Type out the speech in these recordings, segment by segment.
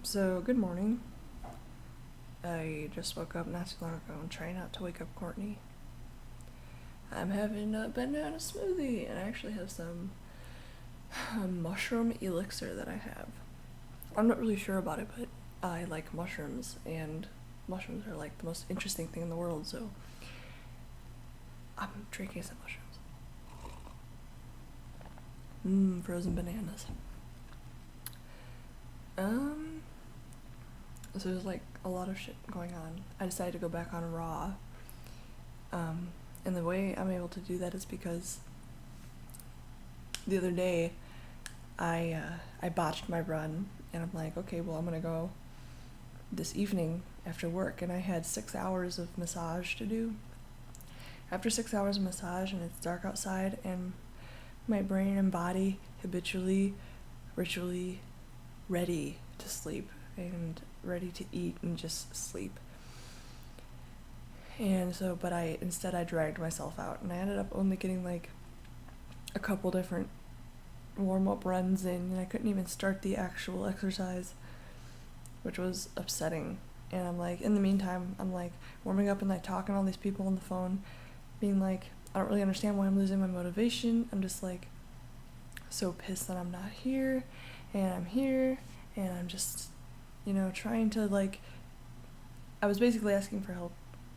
So, good morning. I just woke up not too long ago and try not to wake up Courtney. I'm having a banana smoothie, and I actually have some mushroom elixir that I have. I'm not really sure about it, but I like mushrooms, and mushrooms are like the most interesting thing in the world, so I'm drinking some mushrooms. Frozen bananas. So there's like a lot of shit going on. I decided to go back on Raw. And the way I'm able to do that is because the other day I botched my run, and I'm like, okay, well, I'm gonna go this evening after work, and I had 6 hours of massage to do. After 6 hours of massage and it's dark outside and my brain and body ritually ready to sleep and ready to eat and just sleep. And so, but I dragged myself out, and I ended up only getting like a couple different warm-up runs in, and I couldn't even start the actual exercise, which was upsetting. And I'm like, in the meantime, I'm like warming up and like talking to all these people on the phone, being like, I don't really understand why I'm losing my motivation. I'm just like so pissed that I'm not here, and I'm here, and I'm just, trying to like, I was basically asking for help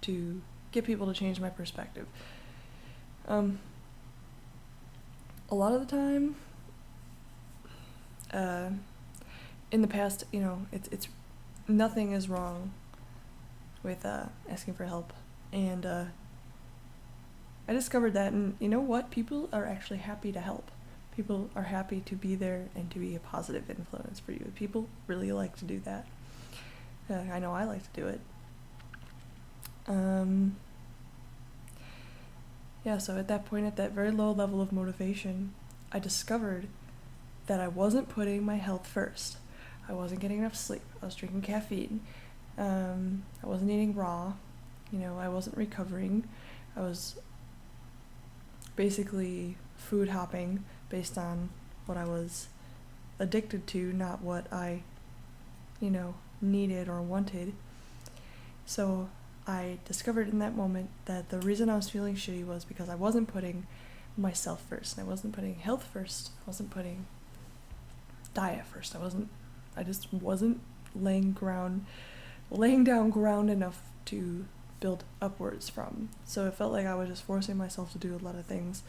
to get people to change my perspective. A lot of the time, in the past, it's nothing is wrong with asking for help, and I discovered that, and you know what? People are actually happy to help. People are happy to be there and to be a positive influence for you. People really like to do that. I know I like to do it. So at that point, at that very low level of motivation, I discovered that I wasn't putting my health first. I wasn't getting enough sleep. I was drinking caffeine. I wasn't eating raw. I wasn't recovering. I was basically food hopping based on what I was addicted to, not what I, needed or wanted. So I discovered in that moment that the reason I was feeling shitty was because I wasn't putting myself first. I wasn't putting health first. I wasn't putting diet first. I just wasn't laying down ground enough to build upwards from. So it felt like I was just forcing myself to do a lot of things.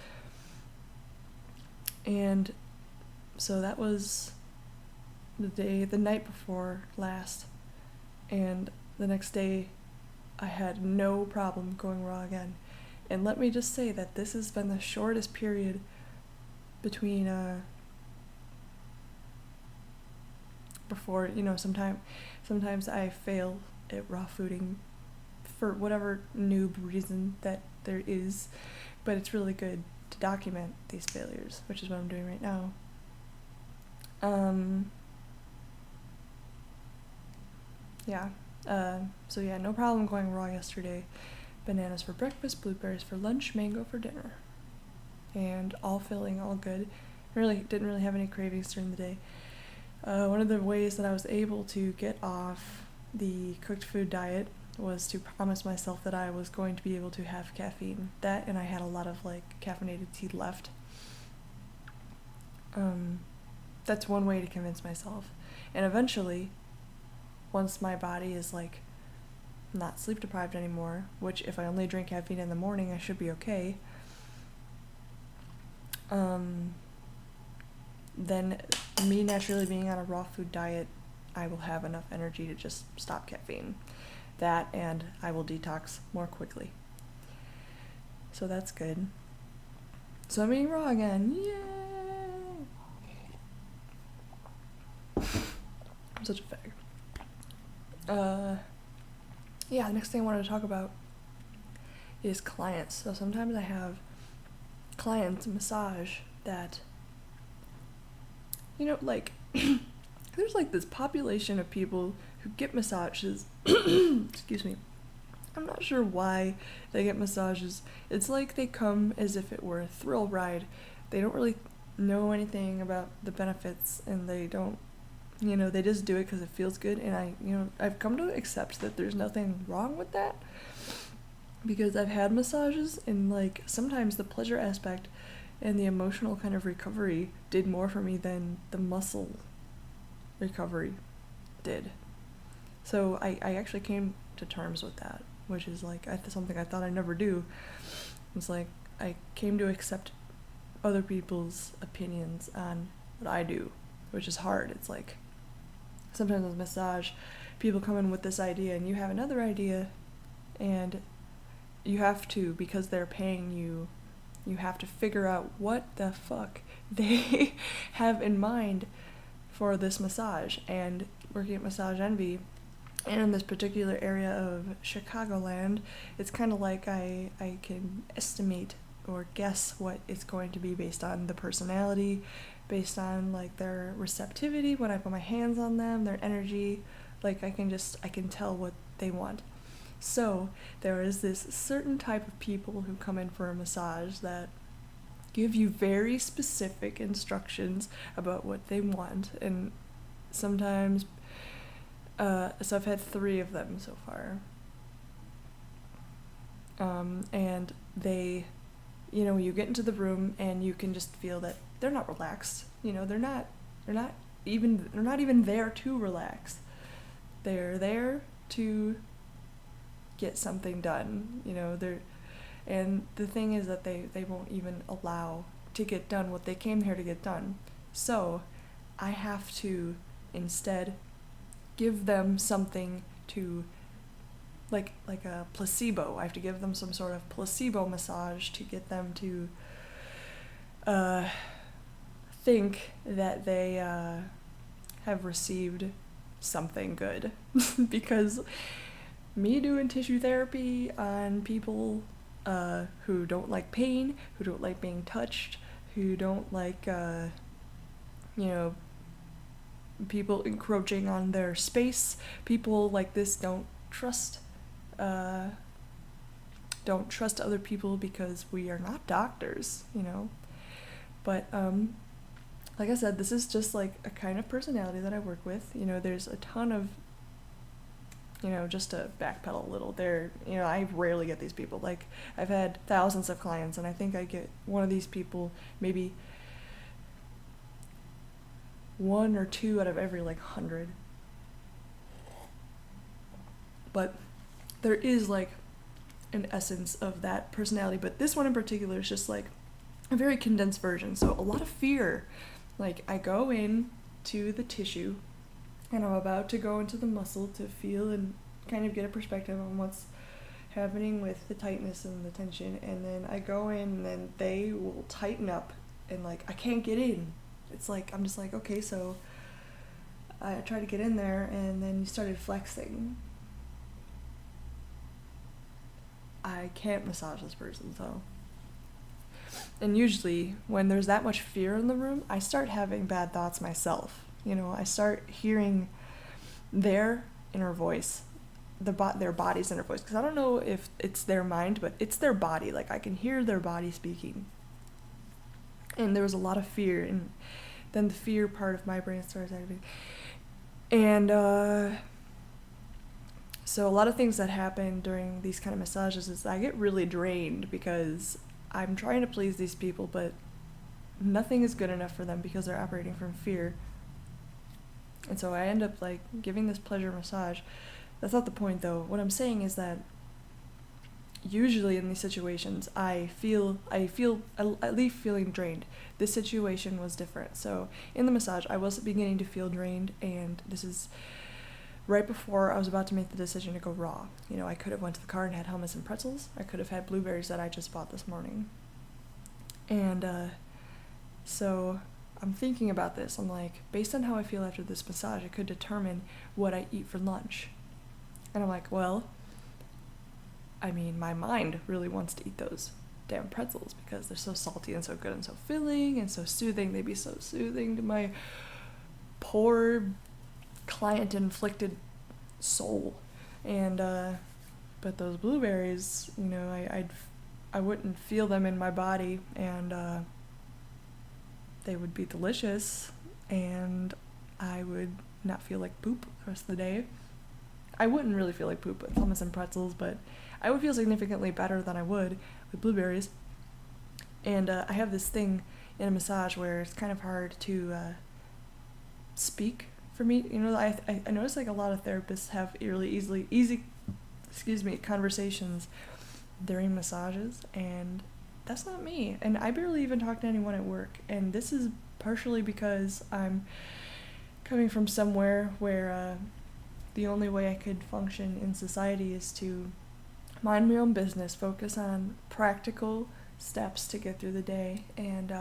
And so that was the night before last, and the next day I had no problem going raw again. And let me just say that this has been the shortest period between before, sometimes I fail at raw fooding for whatever noob reason that there is, but it's really good to document these failures, which is what I'm doing right now. No problem going raw yesterday. Bananas for breakfast, blueberries for lunch, mango for dinner. And all filling, all good. Didn't really have any cravings during the day. One of the ways that I was able to get off the cooked food diet was to promise myself that I was going to be able to have caffeine. That, and I had a lot of like caffeinated tea left. That's one way to convince myself. And eventually, once my body is like not sleep deprived anymore, which if I only drink caffeine in the morning, I should be okay. Then me naturally being on a raw food diet, I will have enough energy to just stop caffeine. That, and I will detox more quickly. So that's good. So I'm eating raw again. Yay! I'm such a fag. The next thing I wanted to talk about is clients. So sometimes I have clients massage that, there's like this population of people who get massages. Excuse me. I'm not sure why they get massages. It's like they come as if it were a thrill ride. They don't really know anything about the benefits, and they don't You know, they just do it because it feels good, and I've come to accept that there's nothing wrong with that, because I've had massages, and like sometimes the pleasure aspect and the emotional kind of recovery did more for me than the muscle recovery did. So I actually came to terms with that, which is like something I thought I'd never do. It's like I came to accept other people's opinions on what I do, which is hard. It's like sometimes with massage, people come in with this idea and you have another idea, and you have to, because they're paying you, you have to figure out what the fuck they have in mind for this massage. And working at Massage Envy, and in this particular area of Chicagoland, it's kind of like I can estimate or guess what it's going to be based on the personality, based on like their receptivity when I put my hands on them, their energy. Like I can tell what they want. So there is this certain type of people who come in for a massage that give you very specific instructions about what they want, and sometimes so I've had 3 of them so far, and they, you know, you get into the room and you can just feel that they're not relaxed. You know, they're not even there to relax. They're there to get something done. You know, and the thing is that they won't even allow to get done what they came here to get done. So I have to instead give them something to, like a placebo. I have to give them some sort of placebo massage to get them to think that they have received something good. Because me doing tissue therapy on people who don't like pain, who don't like being touched, who don't like people encroaching on their space, people like this don't trust other people, because we are not doctors, you know. But like I said, this is just like a kind of personality that I work with. You know, there's a ton of, you know, just to backpedal a little, I rarely get these people. Like, I've had thousands of clients, and I think I get one of these people maybe 1 or 2 out of every 100. But there is like an essence of that personality, but this one in particular is just like a very condensed version. So a lot of fear. Like, I go in to the tissue and I'm about to go into the muscle to feel and kind of get a perspective on what's happening with the tightness and the tension, and then I go in and then they will tighten up, and like I can't get in. It's like I'm just like, okay, so I try to get in there, and then you started flexing. I can't massage this person, so. And usually when there's that much fear in the room, I start having bad thoughts myself. You know, I start hearing their inner voice, their body's inner voice, because I don't know if it's their mind, but it's their body. Like, I can hear their body speaking. And there was a lot of fear, and then the fear part of my brain starts activating. And so a lot of things that happen during these kind of massages is I get really drained, because I'm trying to please these people, but nothing is good enough for them because they're operating from fear. And so I end up like giving this pleasure massage. That's not the point, though. What I'm saying is that usually in these situations I leave feeling drained. This situation was different. So in the massage I was beginning to feel drained, and this is right before I was about to make the decision to go raw. You know, I could have went to the car and had hummus and pretzels. I could have had blueberries that I just bought this morning. And so I'm thinking about this. I'm like, based on how I feel after this massage, I could determine what I eat for lunch. And I'm like, well, I mean, my mind really wants to eat those damn pretzels because they're so salty and so good and so filling and so soothing. They'd be so soothing to my poor client-inflicted soul. And but those blueberries, you know, I wouldn't feel them in my body, and they would be delicious, and I would not feel like poop the rest of the day. I wouldn't really feel like poop with hummus and pretzels, but I would feel significantly better than I would with blueberries. And I have this thing in a massage where it's kind of hard to speak for me. You know, I notice like a lot of therapists have really easy conversations during massages, and that's not me. And I barely even talk to anyone at work, and this is partially because I'm coming from somewhere where the only way I could function in society is to mind my own business, focus on practical steps to get through the day, and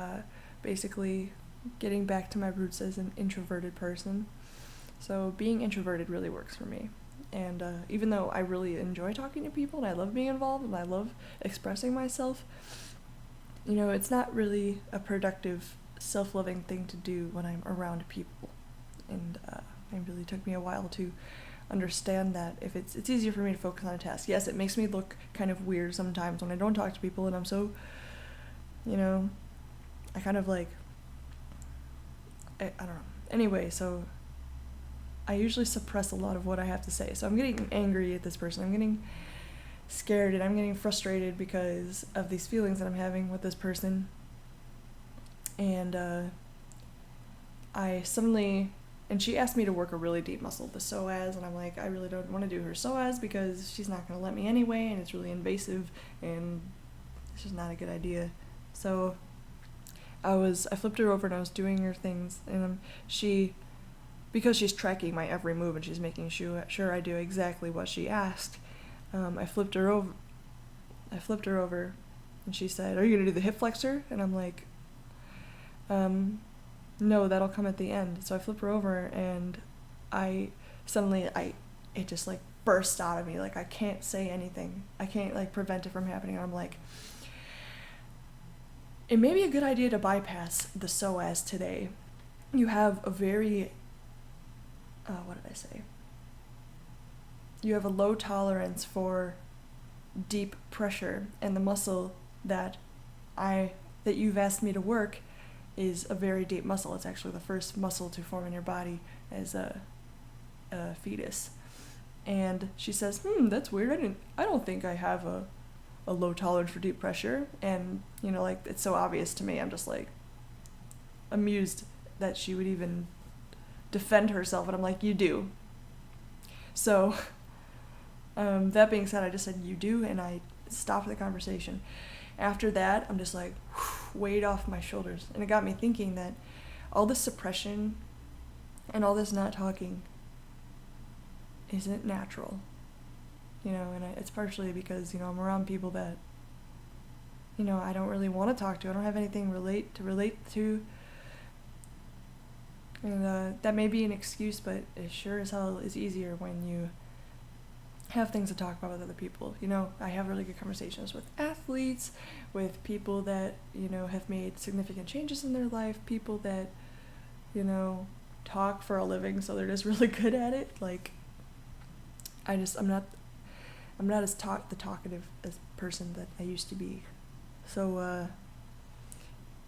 basically getting back to my roots as an introverted person. So being introverted really works for me. And even though I really enjoy talking to people and I love being involved and I love expressing myself, you know, it's not really a productive, self-loving thing to do when I'm around people. And it really took me a while to understand that if it's easier for me to focus on a task. Yes, it makes me look kind of weird sometimes when I don't talk to people and I'm so, you know, I kind of like, I don't know. Anyway, so I usually suppress a lot of what I have to say. So I'm getting angry at this person. I'm getting scared and I'm getting frustrated because of these feelings that I'm having with this person. And and she asked me to work a really deep muscle, the psoas, and I'm like, I really don't want to do her psoas because she's not going to let me anyway, and it's really invasive, and it's just not a good idea. So I flipped her over and I was doing her things, and because she's tracking my every move and she's making sure I do exactly what she asked, I flipped her over, and she said, "Are you going to do the hip flexor?" And I'm like, no, that'll come at the end. So I flip her over, and it just like burst out of me. Like, I can't say anything. I can't like prevent it from happening. And I'm like, it may be a good idea to bypass the psoas today. You have a very, what did I say? You have a low tolerance for deep pressure, and the muscle that you've asked me to work is a very deep muscle. It's actually the first muscle to form in your body as a fetus. And she says, that's weird. I don't think I have a low tolerance for deep pressure. And, you know, like, it's so obvious to me. I'm just like amused that she would even defend herself. And I'm like, you do. So that being said, I just said, you do, and I stopped the conversation. After that, I'm just like, weight off my shoulders. And it got me thinking that all this suppression and all this not talking isn't natural. You know, and it's partially because, you know, I'm around people that, you know, I don't really want to talk to. I don't have anything to relate to. And that may be an excuse, but it sure as hell is easier when you have things to talk about with other people. You know, I have really good conversations with athletes, with people that, you know, have made significant changes in their life, people that, you know, talk for a living, so they're just really good at it. Like, I'm not as talkative as person that I used to be. So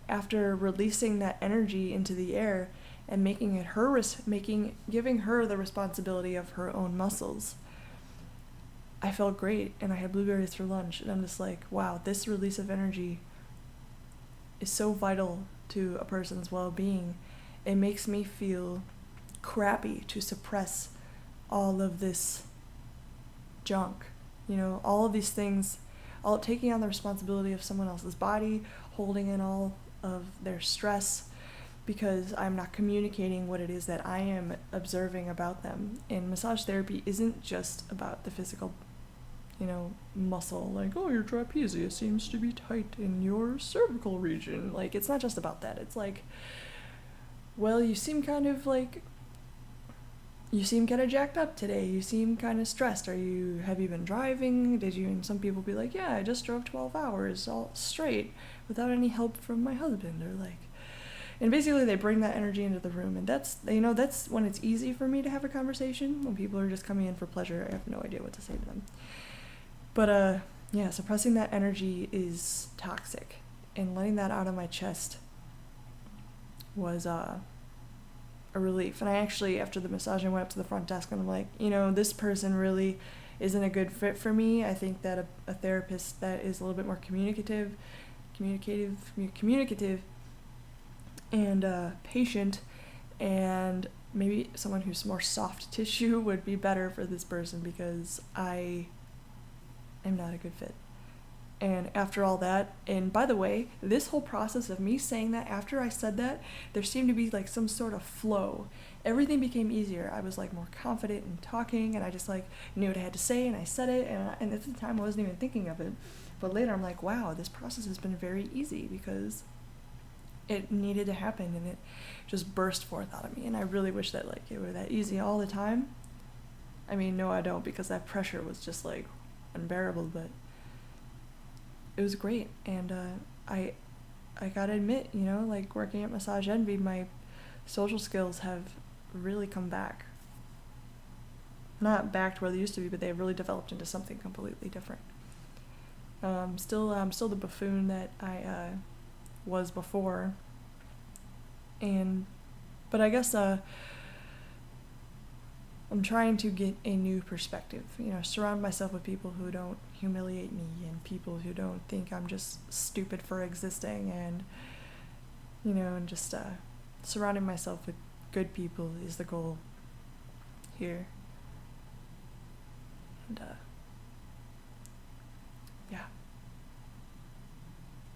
after releasing that energy into the air and making it giving her the responsibility of her own muscles, I felt great, and I had blueberries for lunch, and I'm just like, wow, this release of energy is so vital to a person's well-being. It makes me feel crappy to suppress all of this junk, you know, all of these things, all taking on the responsibility of someone else's body, holding in all of their stress, because I'm not communicating what it is that I am observing about them. And massage therapy isn't just about the physical, you know, muscle, like, oh, your trapezius seems to be tight in your cervical region. Like, it's not just about that. It's like, well, you seem kind of jacked up today. You seem kind of stressed. Have you been driving? And some people be like, yeah, I just drove 12 hours all straight without any help from my husband, or like, and basically they bring that energy into the room, and that's when it's easy for me to have a conversation. When people are just coming in for pleasure, I have no idea what to say to them. But yeah, suppressing that energy is toxic, and letting that out of my chest was a relief. And I actually, after the massage, I went up to the front desk and I'm like, you know, this person really isn't a good fit for me. I think that a therapist that is a little bit more communicative, and patient, and maybe someone who's more soft tissue would be better for this person, because I am not a good fit. And after all that, and by the way, this whole process of me saying that, after I said that, there seemed to be like some sort of flow. Everything became easier. I was like more confident in talking, and I just like knew what I had to say, and I said it, and at the time I wasn't even thinking of it. But later I'm like, wow, this process has been very easy, because it needed to happen, and it just burst forth out of me. And I really wish that like it were that easy all the time. I mean, no, I don't, because that pressure was just like unbearable, but it was great. And I gotta admit, you know, like working at Massage Envy, my social skills have really come back. Not back to where they used to be, but they've really developed into something completely different. I'm still the buffoon that I was before, but I guess I'm trying to get a new perspective, you know, surround myself with people who don't humiliate me, and people who don't think I'm just stupid for existing, and, you know, and just surrounding myself with good people is the goal here. And yeah.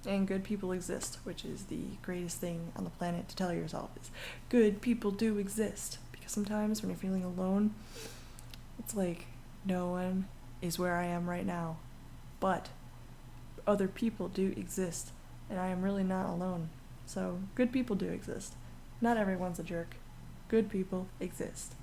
And good people exist, which is the greatest thing on the planet to tell yourself, is good people do exist. Because sometimes when you're feeling alone, it's like no one is where I am right now. But other people do exist, and I am really not alone. So good people do exist. Not everyone's a jerk. Good people exist.